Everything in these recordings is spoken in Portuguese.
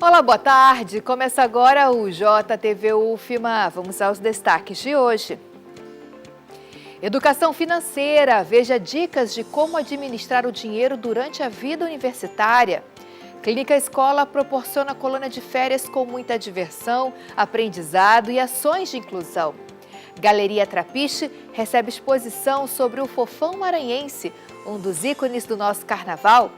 Olá, boa tarde. Começa agora o JTV UFMA. Vamos aos destaques de hoje. Educação financeira. Veja dicas de como administrar o dinheiro durante a vida universitária. Clínica Escola proporciona colônia de férias com muita diversão, aprendizado e ações de inclusão. Galeria Trapiche recebe exposição sobre o fofão maranhense, um dos ícones do nosso carnaval.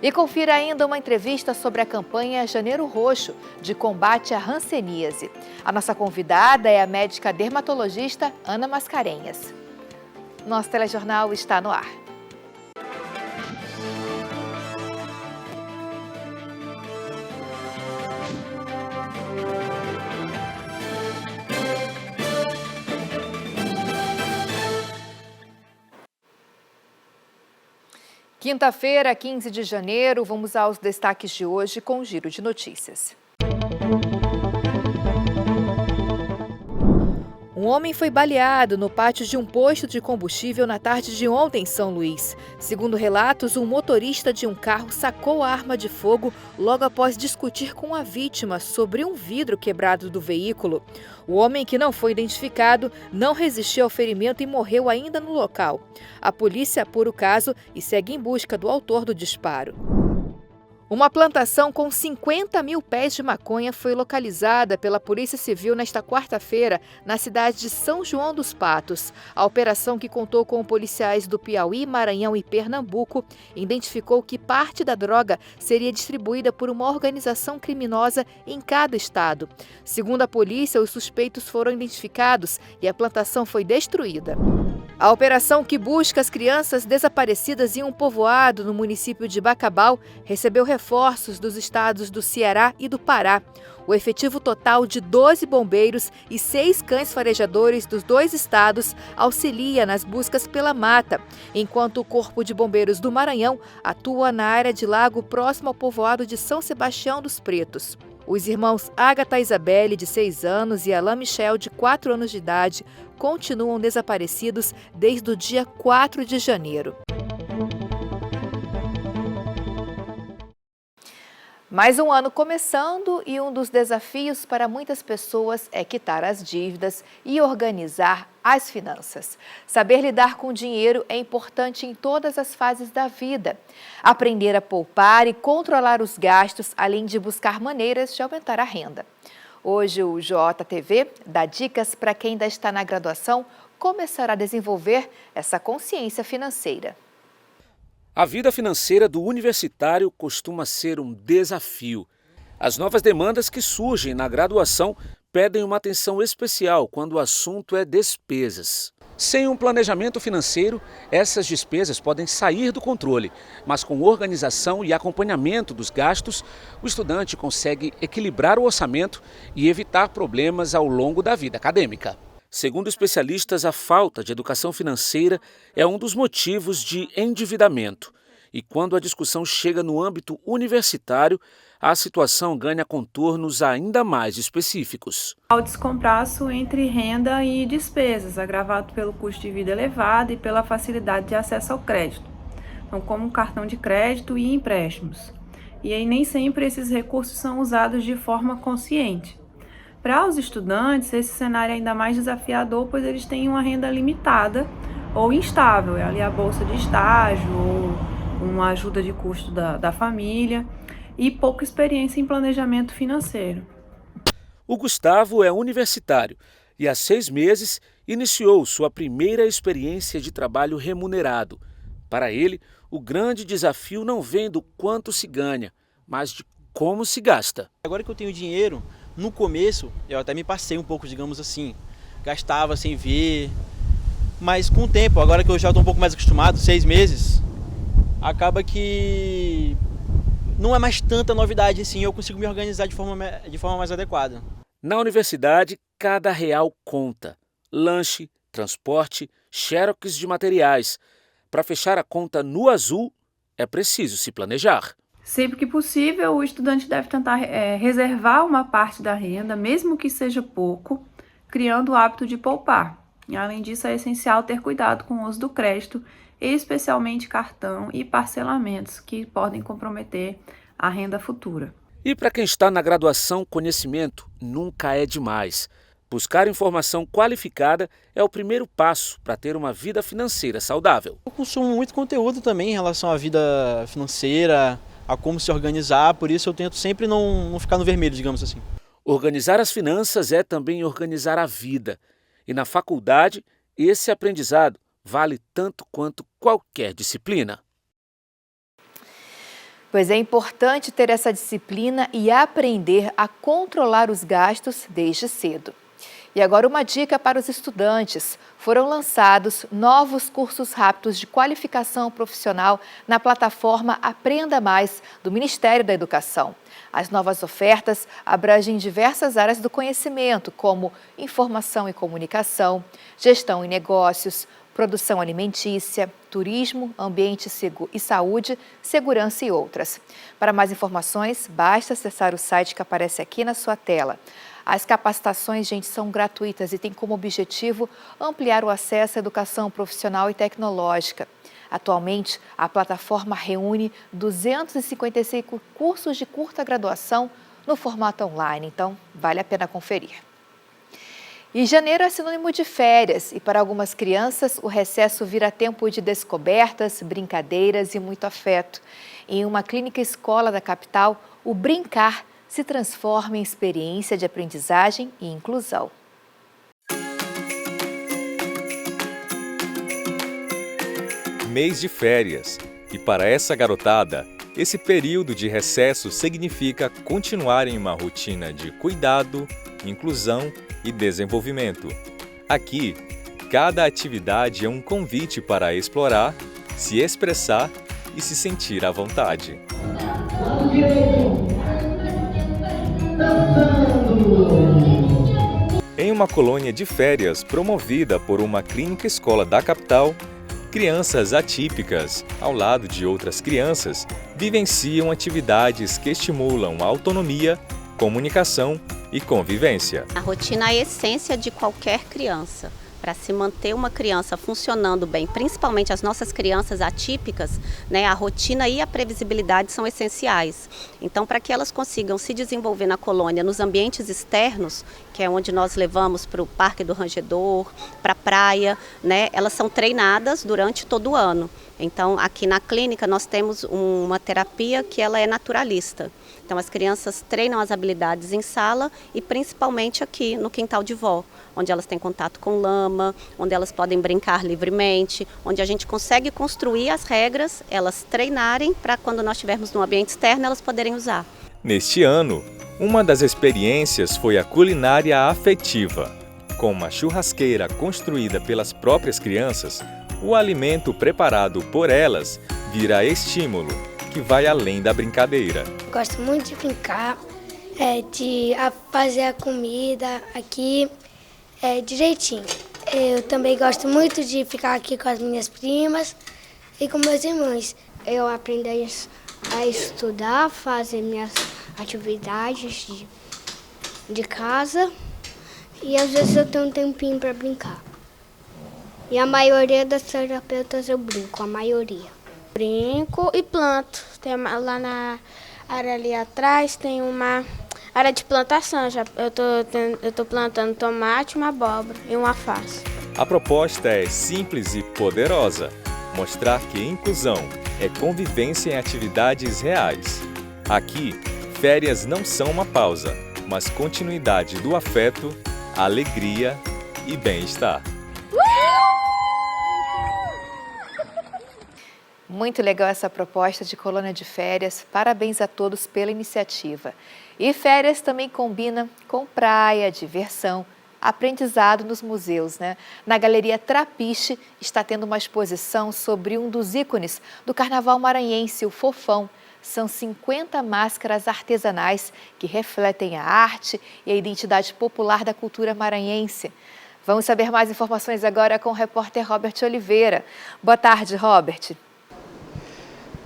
E confira ainda uma entrevista sobre a campanha Janeiro Roxo, de combate à hanseníase. A nossa convidada é a médica dermatologista Ana Mascarenhas. Nosso telejornal está no ar. Quinta-feira, 15 de janeiro, vamos aos destaques de hoje com o Giro de Notícias. Um homem foi baleado no pátio de um posto de combustível na tarde de ontem em São Luís. Segundo relatos, um motorista de um carro sacou a arma de fogo logo após discutir com a vítima sobre um vidro quebrado do veículo. O homem, que não foi identificado, não resistiu ao ferimento e morreu ainda no local. A polícia apura o caso e segue em busca do autor do disparo. Uma plantação com 50 mil pés de maconha foi localizada pela Polícia Civil nesta quarta-feira na cidade de São João dos Patos. A operação, que contou com policiais do Piauí, Maranhão e Pernambuco, identificou que parte da droga seria distribuída por uma organização criminosa em cada estado. Segundo a polícia, os suspeitos foram identificados e a plantação foi destruída. A operação, que busca as crianças desaparecidas em um povoado no município de Bacabal, recebeu reforços dos estados do Ceará e do Pará. O efetivo total de 12 bombeiros e 6 cães farejadores dos dois estados auxilia nas buscas pela mata, enquanto o Corpo de Bombeiros do Maranhão atua na área de lago próximo ao povoado de São Sebastião dos Pretos. Os irmãos Agatha Isabelle, de 6 anos, e Alain Michel, de 4 anos de idade, continuam desaparecidos desde o dia 4 de janeiro. Mais um ano começando e um dos desafios para muitas pessoas é quitar as dívidas e organizar as finanças. Saber lidar com o dinheiro é importante em todas as fases da vida. Aprender a poupar e controlar os gastos, além de buscar maneiras de aumentar a renda. Hoje o JTV dá dicas para quem ainda está na graduação começar a desenvolver essa consciência financeira. A vida financeira do universitário costuma ser um desafio. As novas demandas que surgem na graduação pedem uma atenção especial quando o assunto é despesas. Sem um planejamento financeiro, essas despesas podem sair do controle, mas com organização e acompanhamento dos gastos, o estudante consegue equilibrar o orçamento e evitar problemas ao longo da vida acadêmica. Segundo especialistas, a falta de educação financeira é um dos motivos de endividamento. E quando a discussão chega no âmbito universitário, a situação ganha contornos ainda mais específicos. Ao descompasso entre renda e despesas, agravado pelo custo de vida elevado e pela facilidade de acesso ao crédito, então, como cartão de crédito e empréstimos. E aí nem sempre esses recursos são usados de forma consciente. Para os estudantes, esse cenário é ainda mais desafiador, pois eles têm uma renda limitada ou instável, é ali a bolsa de estágio ou uma ajuda de custo da família e pouca experiência em planejamento financeiro. O Gustavo é universitário e há 6 meses iniciou sua primeira experiência de trabalho remunerado. Para ele, o grande desafio não vem do quanto se ganha, mas de como se gasta. Agora que eu tenho dinheiro, no começo eu até me passei um pouco, digamos assim, gastava sem ver, mas com o tempo, agora que eu já estou um pouco mais acostumado, 6 meses, acaba que não é mais tanta novidade assim, eu consigo me organizar de forma mais adequada. Na universidade, cada real conta. Lanche, transporte, xerox de materiais. Para fechar a conta no azul, é preciso se planejar. Sempre que possível, o estudante deve tentar reservar uma parte da renda, mesmo que seja pouco, criando o hábito de poupar. E, além disso, é essencial ter cuidado com o uso do crédito, especialmente cartão e parcelamentos, que podem comprometer a renda futura. E para quem está na graduação, conhecimento nunca é demais. Buscar informação qualificada é o primeiro passo para ter uma vida financeira saudável. Eu consumo muito conteúdo também em relação à vida financeira, a como se organizar, por isso eu tento sempre não ficar no vermelho, digamos assim. Organizar as finanças é também organizar a vida. E na faculdade, esse aprendizado vale tanto quanto qualquer disciplina. Pois é importante ter essa disciplina e aprender a controlar os gastos desde cedo. E agora uma dica para os estudantes. Foram lançados novos cursos rápidos de qualificação profissional na plataforma Aprenda Mais, do Ministério da Educação. As novas ofertas abrangem diversas áreas do conhecimento, como informação e comunicação, gestão e negócios, produção alimentícia, turismo, ambiente e saúde, segurança e outras. Para mais informações, basta acessar o site que aparece aqui na sua tela. As capacitações, gente, são gratuitas e têm como objetivo ampliar o acesso à educação profissional e tecnológica. Atualmente, a plataforma reúne 255 cursos de curta graduação no formato online, então vale a pena conferir. E janeiro é sinônimo de férias e para algumas crianças o recesso vira tempo de descobertas, brincadeiras e muito afeto. Em uma clínica escola da capital, o brincar se transforma em experiência de aprendizagem e inclusão. Mês de férias. E para essa garotada, esse período de recesso significa continuar em uma rotina de cuidado, inclusão e desenvolvimento. Aqui, cada atividade é um convite para explorar, se expressar e se sentir à vontade. Em uma colônia de férias promovida por uma clínica escola da capital, crianças atípicas, ao lado de outras crianças, vivenciam atividades que estimulam a autonomia, comunicação e convivência. A rotina é a essência de qualquer criança. Para se manter uma criança funcionando bem, principalmente as nossas crianças atípicas, né, a rotina e a previsibilidade são essenciais. Então, para que elas consigam se desenvolver na colônia, nos ambientes externos, que é onde nós levamos para o Parque do Rangedor, para a praia, né, elas são treinadas durante todo o ano. Então, aqui na clínica nós temos uma terapia que ela é naturalista. Então, as crianças treinam as habilidades em sala e principalmente aqui no quintal de vó, onde elas têm contato com lama, onde elas podem brincar livremente, onde a gente consegue construir as regras, elas treinarem para quando nós estivermos no ambiente externo elas poderem usar. Neste ano, uma das experiências foi a culinária afetiva. Com uma churrasqueira construída pelas próprias crianças, o alimento preparado por elas vira estímulo, que vai além da brincadeira. Gosto muito de brincar, de fazer a comida aqui direitinho. Eu também gosto muito de ficar aqui com as minhas primas e com meus irmãos. Eu aprendo a estudar, fazer minhas atividades de casa e às vezes eu tenho um tempinho para brincar. E a maioria das terapeutas eu brinco, a maioria. Brinco e planto. Lá na área ali atrás tem uma área de plantação. Eu tô plantando tomate, uma abóbora e um alface. A proposta é simples e poderosa. Mostrar que inclusão é convivência em atividades reais. Aqui, férias não são uma pausa, mas continuidade do afeto, alegria e bem-estar. Muito legal essa proposta de colônia de férias. Parabéns a todos pela iniciativa. E férias também combina com praia, diversão, aprendizado nos museus, né? Na Galeria Trapiche está tendo uma exposição sobre um dos ícones do carnaval maranhense, o Fofão. São 50 máscaras artesanais que refletem a arte e a identidade popular da cultura maranhense. Vamos saber mais informações agora com o repórter Robert Oliveira. Boa tarde, Robert.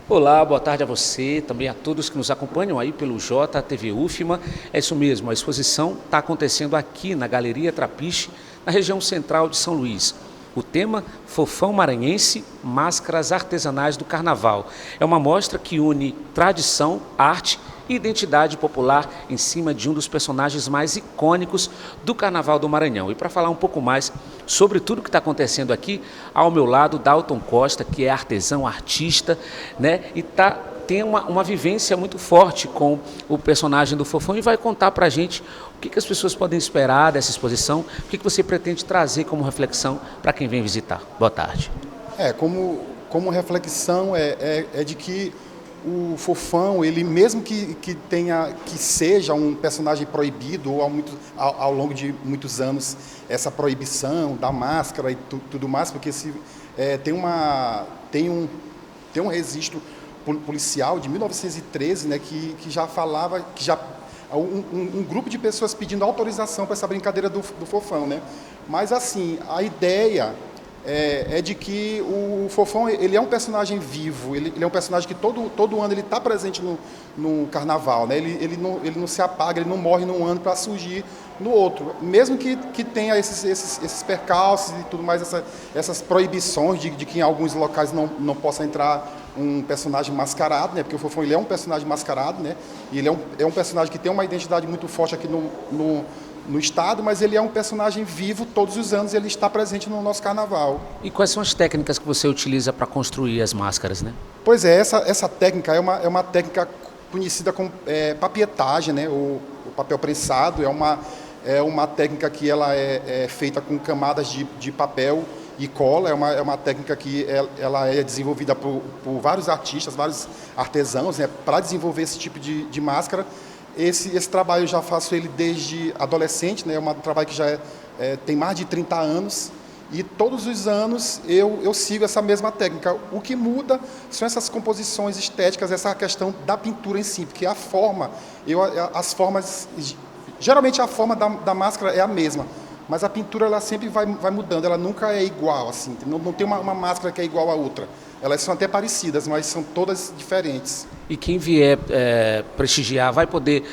Olá, boa tarde a você, também a todos que nos acompanham aí pelo JTV UFMA. É isso mesmo, a exposição está acontecendo aqui na Galeria Trapiche, na região central de São Luís. O tema Fofão Maranhense, Máscaras Artesanais do Carnaval. É uma mostra que une tradição, arte e identidade popular em cima de um dos personagens mais icônicos do Carnaval do Maranhão. E para falar um pouco mais sobre tudo que está acontecendo aqui, ao meu lado, Dalton Costa, que é artesão, artista, né, e tem uma vivência muito forte com o personagem do Fofão e vai contar para a gente o que as pessoas podem esperar dessa exposição, o que você pretende trazer como reflexão para quem vem visitar. Boa tarde. Como reflexão é de que o Fofão, ele mesmo que seja um personagem proibido ou ao longo de muitos anos essa proibição da máscara e tudo mais, porque tem um registro policial de 1913, né, que já falava um grupo de pessoas pedindo autorização para essa brincadeira do Fofão, né? Mas assim, a ideia é de que o Fofão, ele é um personagem vivo, ele é um personagem que todo ano ele está presente no Carnaval, né? Ele não se apaga, ele não morre num ano para surgir no outro, mesmo que tenha esses percalços e tudo mais, essas proibições de que em alguns locais não possa entrar um personagem mascarado, né? Porque o Fofão, ele é um personagem mascarado, né? E ele é um personagem que tem uma identidade muito forte aqui no estado, mas ele é um personagem vivo, todos os anos ele está presente no nosso carnaval. E quais são as técnicas que você utiliza para construir as máscaras, né? Pois é, essa técnica é uma técnica conhecida como papietagem, né? O papel prensado é uma técnica que ela é feita com camadas de papel e cola, é uma técnica que ela é desenvolvida por vários artistas, vários artesãos, né, para desenvolver esse tipo de máscara. Esse trabalho eu já faço ele desde adolescente, né, é um trabalho que já tem mais de 30 anos, e todos os anos eu sigo essa mesma técnica. O que muda são essas composições estéticas, essa questão da pintura em si, porque a forma, as formas, geralmente a forma da máscara é a mesma, mas a pintura ela sempre vai mudando, ela nunca é igual, assim, não tem uma máscara que é igual a outra. Elas são até parecidas, mas são todas diferentes. E quem vier prestigiar vai poder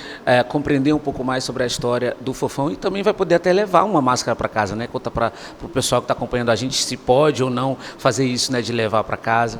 compreender um pouco mais sobre a história do Fofão e também vai poder até levar uma máscara para casa, né? Conta para o pessoal que está acompanhando a gente se pode ou não fazer isso, né? De levar para casa.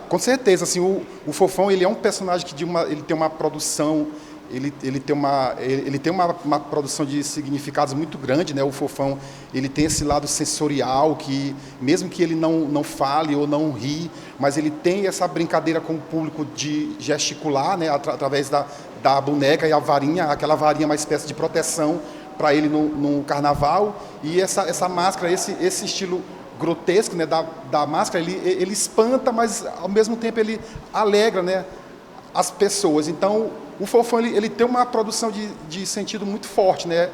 Com certeza. Assim, o Fofão, ele é um personagem que ele tem uma produção... Ele tem uma produção de significados muito grande, né? O Fofão, ele tem esse lado sensorial que, mesmo que ele não fale ou não ri, mas ele tem essa brincadeira com o público de gesticular, né? Através da boneca e a varinha, aquela varinha é uma espécie de proteção para ele no carnaval. E essa máscara, esse estilo grotesco, né? da máscara, ele espanta, mas ao mesmo tempo ele alegra, né? As pessoas. Então, o Fofão ele tem uma produção de sentido muito forte, né?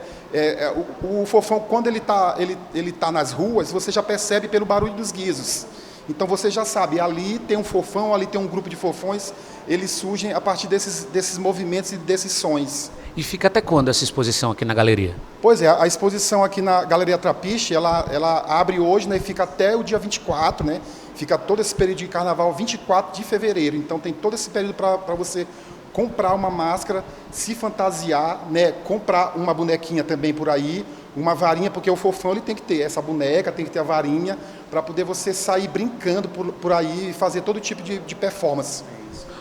O Fofão, quando ele tá nas ruas, você já percebe pelo barulho dos guizos. Então você já sabe, ali tem um Fofão, ali tem um grupo de Fofões, eles surgem a partir desses movimentos e desses sons. E fica até quando essa exposição aqui na galeria? Pois é, a exposição aqui na Galeria Trapiche, ela abre hoje, né? E fica até o dia 24, né? Fica todo esse período de carnaval, 24 de fevereiro. Então tem todo esse período para você comprar uma máscara, se fantasiar, né? Comprar uma bonequinha também por aí, uma varinha, porque o Fofão ele tem que ter essa boneca, tem que ter a varinha, para poder você sair brincando por aí e fazer todo tipo de performance.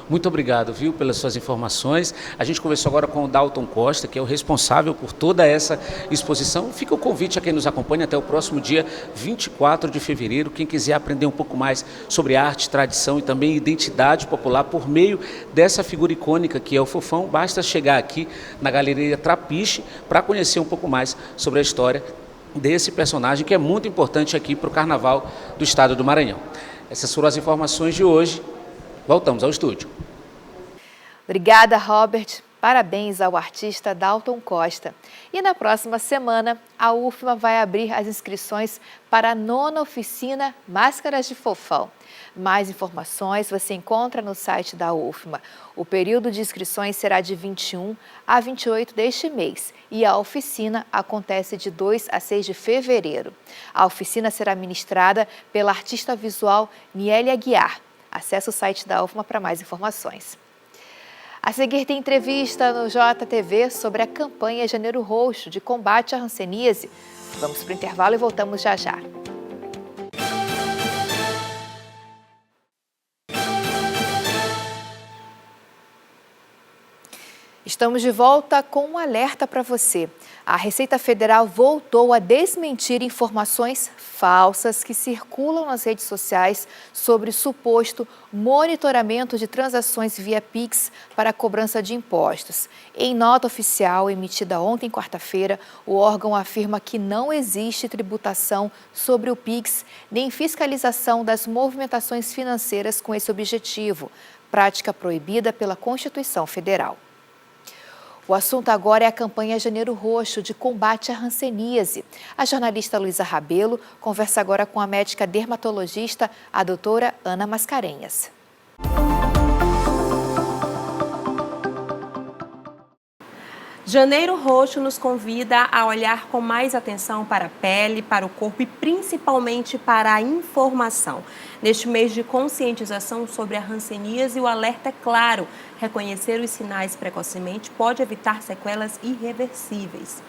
Muito obrigado, viu, pelas suas informações. A gente conversou agora com o Dalton Costa, que é o responsável por toda essa exposição. Fica o convite a quem nos acompanha até o próximo dia 24 de fevereiro. Quem quiser aprender um pouco mais sobre arte, tradição e também identidade popular por meio dessa figura icônica que é o Fofão, basta chegar aqui na Galeria Trapiche para conhecer um pouco mais sobre a história desse personagem que é muito importante aqui para o Carnaval do Estado do Maranhão. Essas foram as informações de hoje. Voltamos ao estúdio. Obrigada, Robert. Parabéns ao artista Dalton Costa. E na próxima semana, a UFMA vai abrir as inscrições para a 9ª oficina Máscaras de Fofão. Mais informações você encontra no site da UFMA. O período de inscrições será de 21 a 28 deste mês e a oficina acontece de 2 a 6 de fevereiro. A oficina será ministrada pela artista visual Niele Aguiar. Acesse o site da UFMA para mais informações. A seguir tem entrevista no JTV sobre a campanha Janeiro Roxo de combate à hanseníase. Vamos para o intervalo e voltamos já já. Estamos de volta com um alerta para você. A Receita Federal voltou a desmentir informações falsas que circulam nas redes sociais sobre suposto monitoramento de transações via Pix para a cobrança de impostos. Em nota oficial emitida ontem, quarta-feira, o órgão afirma que não existe tributação sobre o Pix, nem fiscalização das movimentações financeiras com esse objetivo, prática proibida pela Constituição Federal. O assunto agora é a campanha Janeiro Roxo de combate à hanseníase. A jornalista Luísa Rabelo conversa agora com a médica dermatologista, a doutora Ana Mascarenhas. Janeiro Roxo nos convida a olhar com mais atenção para a pele, para o corpo e principalmente para a informação. Neste mês de conscientização sobre a hanseníase, o alerta é claro: reconhecer os sinais precocemente pode evitar sequelas irreversíveis.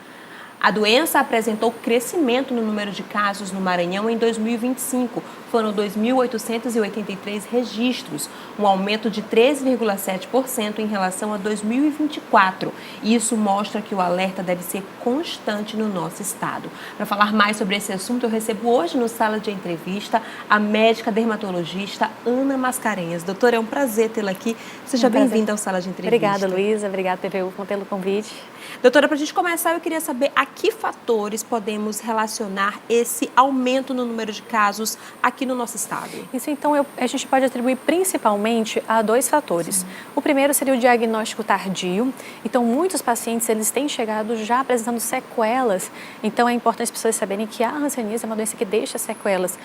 A doença apresentou crescimento no número de casos no Maranhão em 2025. Foram 2.883 registros, um aumento de 3,7% em relação a 2024. Isso mostra que o alerta deve ser constante no nosso estado. Para falar mais sobre esse assunto, eu recebo hoje no Sala de Entrevista a médica dermatologista Ana Mascarenhas. Doutora, é um prazer tê-la aqui. Seja bem-vinda ao Sala de Entrevista. Obrigada, Luísa. Obrigada, PVU, pelo convite. Doutora, para a gente começar, eu queria saber a que fatores podemos relacionar esse aumento no número de casos aqui no nosso estado? Isso, então, a gente pode atribuir principalmente a 2 fatores. Sim. O primeiro seria o diagnóstico tardio. Então, muitos pacientes, eles têm chegado já apresentando sequelas. Então, é importante as pessoas saberem que a hanseníase é uma doença que deixa sequelas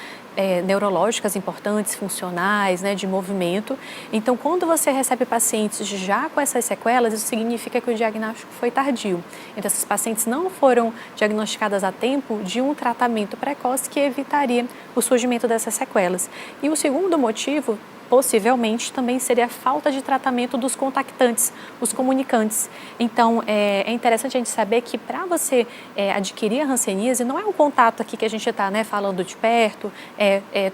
neurológicas importantes, funcionais, né, de movimento. Então, quando você recebe pacientes já com essas sequelas, isso significa que o diagnóstico foi tardio. Então, essas pacientes não foram diagnosticadas a tempo de um tratamento precoce que evitaria o surgimento dessas sequelas. E o segundo motivo, possivelmente, também seria a falta de tratamento dos contactantes, os comunicantes. Então, é interessante a gente saber que para você adquirir a hanseníase, não é um contato aqui que a gente está, né, falando de perto,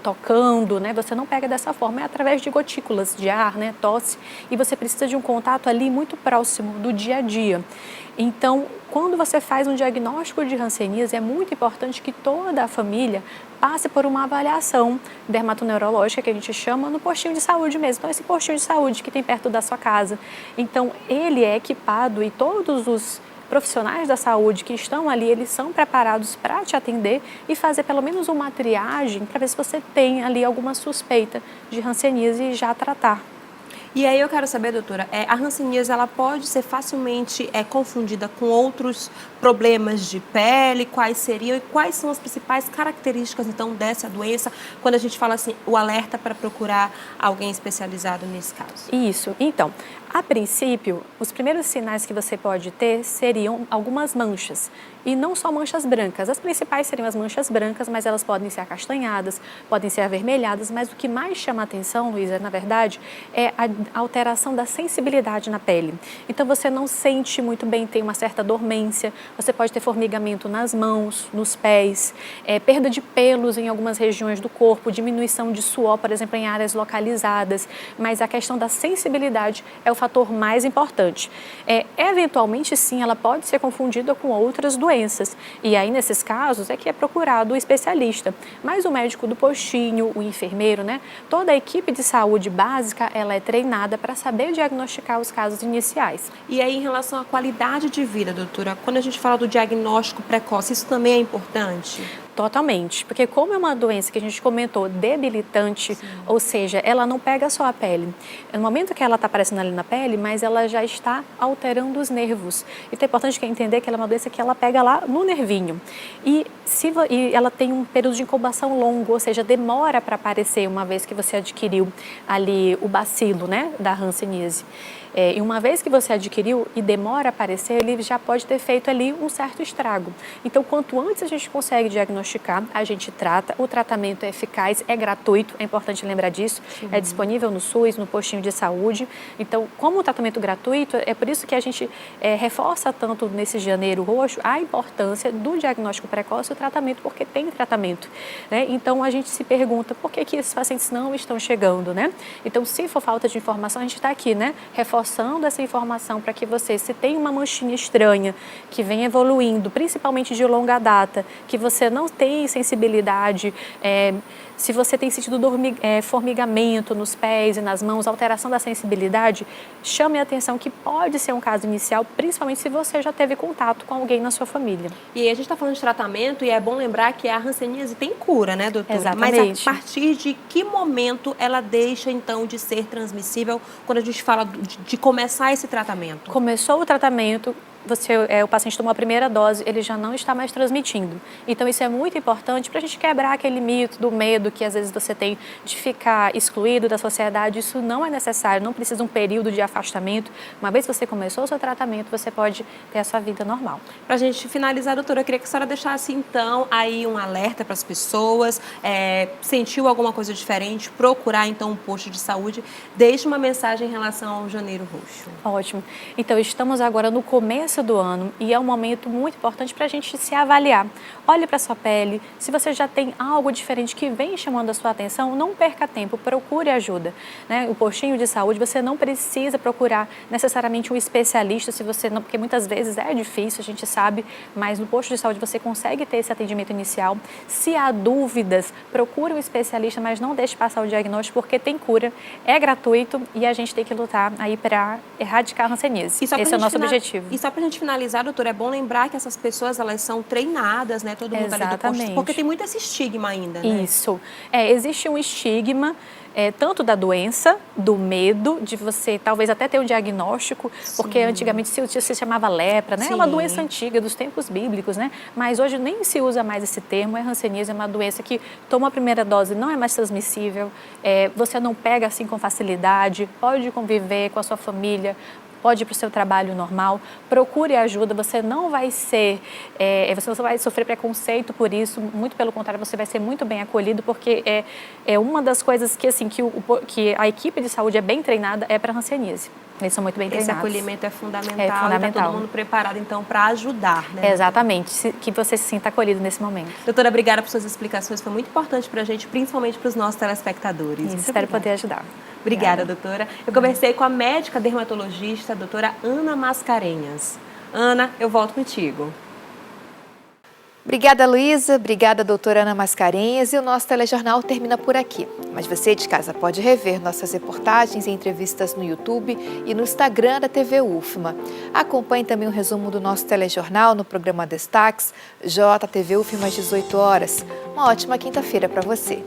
tocando, né, você não pega dessa forma, é através de gotículas de ar, né, tosse, e você precisa de um contato ali muito próximo do dia a dia. Então, quando você faz um diagnóstico de hanseníase, é muito importante que toda a família passe por uma avaliação dermatoneurológica, que a gente chama, no postinho de saúde mesmo. Então, esse postinho de saúde que tem perto da sua casa. Então, ele é equipado e todos os profissionais da saúde que estão ali, eles são preparados para te atender e fazer pelo menos uma triagem para ver se você tem ali alguma suspeita de hanseníase e já tratar. E aí eu quero saber, doutora, a hanseníase ela pode ser facilmente confundida com outros problemas de pele? Quais seriam e quais são as principais características, então, dessa doença, quando a gente fala assim, o alerta para procurar alguém especializado nesse caso? Isso. Então, a princípio, os primeiros sinais que você pode ter seriam algumas manchas. E não só manchas brancas. As principais seriam as manchas brancas, mas elas podem ser acastanhadas, podem ser avermelhadas, mas o que mais chama a atenção, Luísa, na verdade, é a alteração da sensibilidade na pele. Então, você não sente muito bem, tem uma certa dormência, você pode ter formigamento nas mãos, nos pés, perda de pelos em algumas regiões do corpo, diminuição de suor, por exemplo, em áreas localizadas, mas a questão da sensibilidade é o fator mais importante. Eventualmente, sim, ela pode ser confundida com outras doenças, e aí, nesses casos, é que é procurado o especialista. Mas o médico do postinho, o enfermeiro, né, toda a equipe de saúde básica, ela é treinada para saber diagnosticar os casos iniciais. E aí, em relação à qualidade de vida, doutora, quando a gente fala do diagnóstico precoce, isso também é importante? Totalmente, porque como é uma doença que a gente comentou, debilitante, sim, ou seja, ela não pega só a pele. No momento que ela está aparecendo ali na pele, mas ela já está alterando os nervos. Então é importante entender que ela é uma doença que ela pega lá no nervinho. E ela tem um período de incubação longo, ou seja, demora para aparecer uma vez que você adquiriu ali o bacilo, né, da hanseníase. E uma vez que você adquiriu e demora a aparecer, ele já pode ter feito ali um certo estrago. Então, quanto antes a gente consegue diagnosticar diagnosticar, a gente trata, o tratamento é eficaz, é gratuito, é importante lembrar disso, é disponível no SUS, no postinho de saúde. Então, como o tratamento gratuito, é por isso que a gente reforça tanto nesse Janeiro Roxo a importância do diagnóstico precoce e o tratamento, porque tem tratamento, né? Então, a gente se pergunta por que esses pacientes não estão chegando, né? Então, se for falta de informação, a gente está aqui, né? Reforçando essa informação para que você, se tem uma manchinha estranha que vem evoluindo, principalmente de longa data, que você não tem sensibilidade, se você tem sentido formigamento nos pés e nas mãos, alteração da sensibilidade, chame a atenção que pode ser um caso inicial, principalmente se você já teve contato com alguém na sua família. E aí a gente está falando de tratamento e é bom lembrar que a hanseníase tem cura, né, doutora? Exatamente. Mas a partir de que momento ela deixa, então, de ser transmissível quando a gente fala de começar esse tratamento? Começou o tratamento, o paciente tomou a primeira dose, ele já não está mais transmitindo. Então, isso é muito importante para a gente quebrar aquele mito do medo que às vezes você tem de ficar excluído da sociedade. Isso não é necessário, não precisa um período de afastamento. Uma vez que você começou o seu tratamento, você pode ter a sua vida normal. Para a gente finalizar, doutora, eu queria que a senhora deixasse, então, aí um alerta para as pessoas, sentiu alguma coisa diferente, procurar, então, um posto de saúde. Deixe uma mensagem em relação ao Janeiro Roxo. Ótimo. Então, estamos agora no começo do ano e é um momento muito importante para a gente se avaliar. Olhe para a sua pele, se você já tem algo diferente que vem chamando a sua atenção, não perca tempo, procure ajuda, né? O postinho de saúde, você não precisa procurar necessariamente um especialista, se você não, porque muitas vezes é difícil, a gente sabe, mas no posto de saúde você consegue ter esse atendimento inicial. Se há dúvidas, procure um especialista, mas não deixe passar o diagnóstico, porque tem cura, é gratuito e a gente tem que lutar aí para erradicar a hanseníase. Esse é o nosso objetivo. E só para a gente finalizar, doutora, é bom lembrar que essas pessoas, elas são treinadas, né? Todo mundo ali do posto, porque tem muito esse estigma ainda, né? Isso. Existe um estigma, tanto da doença, do medo, de você talvez até ter um diagnóstico, porque antigamente se chamava lepra, né? É uma doença antiga, dos tempos bíblicos, né? Mas hoje nem se usa mais esse termo, hanseníase é uma doença que toma a primeira dose, não é mais transmissível, você não pega assim com facilidade, pode conviver com a sua família, pode ir para o seu trabalho normal, procure ajuda, você não vai ser, você não vai sofrer preconceito por isso, muito pelo contrário, você vai ser muito bem acolhido, porque é uma das coisas que, assim, que a equipe de saúde é bem treinada, é para a hanseníase. Eles são muito bem treinados. Esse acolhimento é fundamental. Está todo mundo preparado, então, para ajudar, né? Exatamente, que você se sinta acolhido nesse momento. Doutora, obrigada por suas explicações, foi muito importante para a gente, principalmente para os nossos telespectadores. Espero poder ajudar. Obrigada, doutora. Eu conversei com a médica dermatologista, a doutora Ana Mascarenhas. Ana, eu volto contigo. Obrigada, Luísa. Obrigada, doutora Ana Mascarenhas. E o nosso telejornal termina por aqui. Mas você de casa pode rever nossas reportagens e entrevistas no YouTube e no Instagram da TV UFMA. Acompanhe também um resumo do nosso telejornal no programa Destaques, JTV UFMA às 18 horas. Uma ótima quinta-feira para você.